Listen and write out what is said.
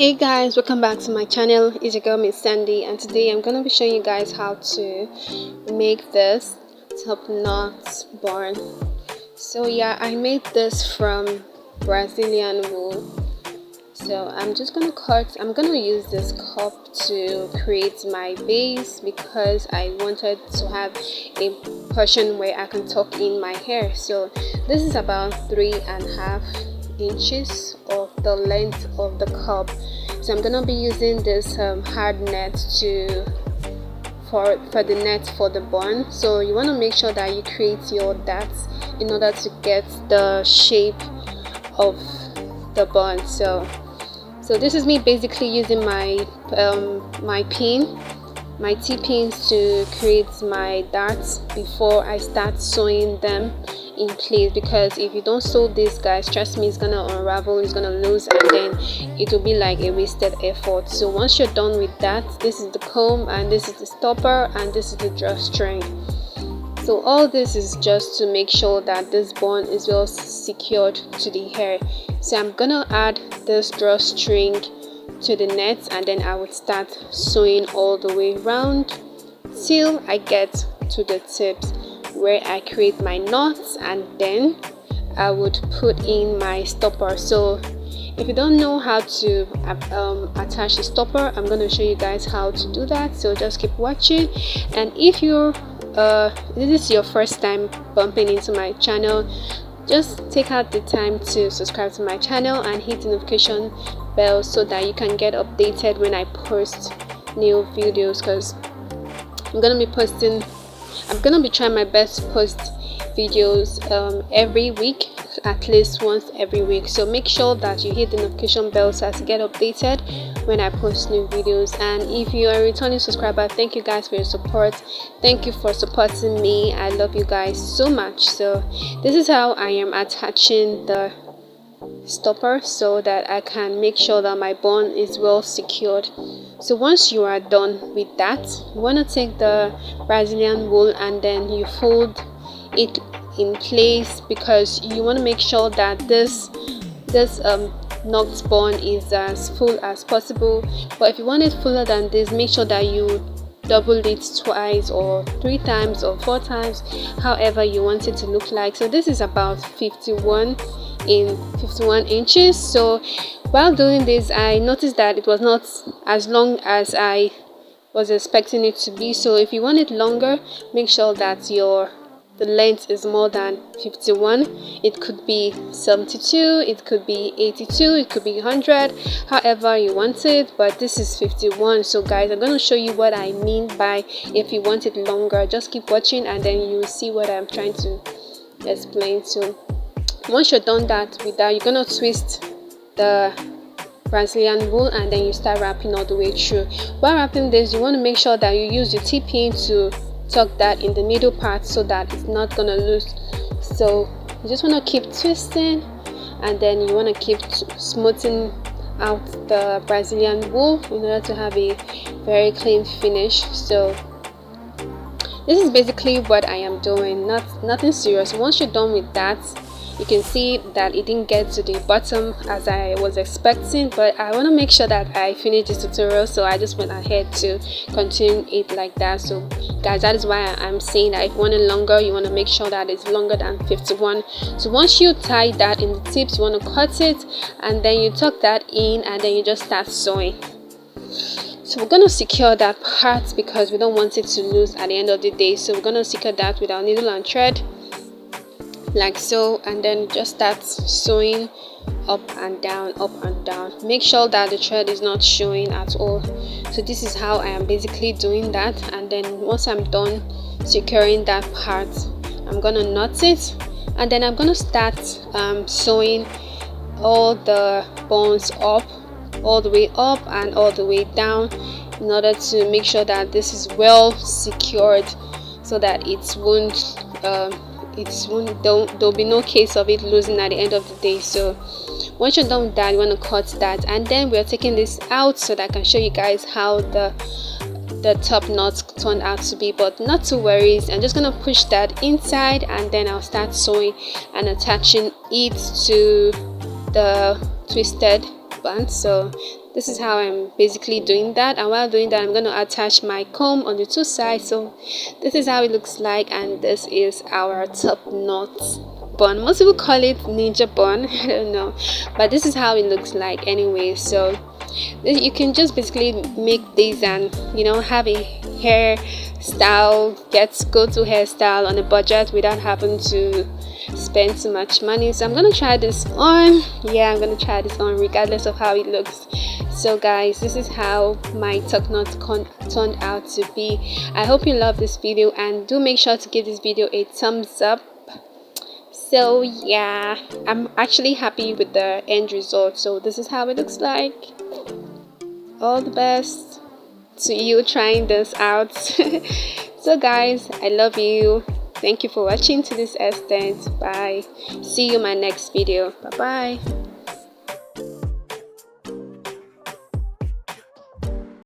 Hey guys, welcome back to my channel. It's your girl Miz Sandy, and today I'm gonna be showing you guys how to make this top knot bun. So yeah, I made this from Brazilian wool. So I'm gonna use this cup to create my base because I wanted to have a portion where I can tuck in my hair. So this is about 3.5 inches of the length of the cup. So I'm gonna be using this hard net for the net for the bun. So you want to make sure that you create your dots in order to get the shape of the bun. So this is me basically using my my T-pins to create my darts before I start sewing them in place, because if you don't sew this, guys, trust me, it's gonna unravel, it's gonna lose, and then it will be like a wasted effort. So once you're done with that, this is the comb, and this is the stopper, and this is the drawstring. So all this is just to make sure that this bun is well secured to the hair. So I'm gonna add this drawstring to the net, and then I would start sewing all the way around till I get to the tips where I create my knots, and then I would put in my stopper. So if you don't know how to attach the stopper, I'm going to show you guys how to do that, so just keep watching. And if you're this is your first time bumping into my channel, just take out the time to subscribe to my channel and hit the notification bell so that you can get updated when I post new videos, because I'm gonna be trying my best to post videos every week, at least once every week. So make sure that you hit the notification bell so as to get updated when I post new videos. And if you are a returning subscriber, thank you guys for your support. Thank you for supporting me. I love you guys so much. So this is how I am attaching the stopper so that I can make sure that my bun is well secured. So once you are done with that, you want to take the Brazilian wool and then you fold it in place, because you want to make sure that this knot bun is as full as possible. But if you want it fuller than this, make sure that you double it twice or 3 times or 4 times, however you want it to look like. So this is about 51 inches. So while doing this, I noticed that it was not as long as I was expecting it to be. So if you want it longer, make sure that the length is more than 51. It could be 72, it could be 82, it could be 100, however you want it, but this is 51. So guys, I'm going to show you what I mean by if you want it longer. Just keep watching and then you see what I'm trying to explain. So once you're done with that, you're going to twist the Brazilian wool and then you start wrapping all the way through. While wrapping this, you want to make sure that you use your T-pin to tuck that in the middle part so that it's not gonna lose. So you just want to keep twisting, and then you want to keep smoothing out the Brazilian wool in order to have a very clean finish. So this is basically what I am doing, nothing serious. Once you're done with that, you can see that it didn't get to the bottom as I was expecting, but I want to make sure that I finish this tutorial, so I just went ahead to continue it like that. So guys, that is why I'm saying that if you want it longer, you want to make sure that it's longer than 51. So once you tie that in the tips, you want to cut it and then you tuck that in, and then you just start sewing. So we're going to secure that part because we don't want it to lose at the end of the day. So we're going to secure that with our needle and thread like so, and then just start sewing up and down, up and down. Make sure that the thread is not showing at all. So this is how I am basically doing that, and then once I'm done securing that part, I'm gonna knot it, and then I'm gonna start sewing all the buns up, all the way up and all the way down, in order to make sure that this is well secured so that it won't there'll be no case of it losing at the end of the day. So once you're done with that, you want to cut that, and then we're taking this out so that I can show you guys how the top knots turned out to be. But not to worry, I'm just gonna push that inside, and then I'll start sewing and attaching it to the twisted band. So This is how I'm basically doing that, and while doing that I'm going to attach my comb on the two sides. So this is how it looks like, and this is our top knot bun. Most people call it ninja bun. I don't know, but this is how it looks like anyway. So you can just basically make this and, you know, have a hairstyle, go to hairstyle on a budget without having to spend too much money. So I'm gonna try this on. Yeah, I'm gonna try this on regardless of how it looks. So guys, this is how my tuck knot turned out to be. I hope you love this video, and do make sure to give this video a thumbs up. So yeah, I'm actually happy with the end result. So this is how it looks like. All the best to you trying this out. So guys, I love you. Thank you for watching to this extent. Bye. See you in my next video. Bye bye.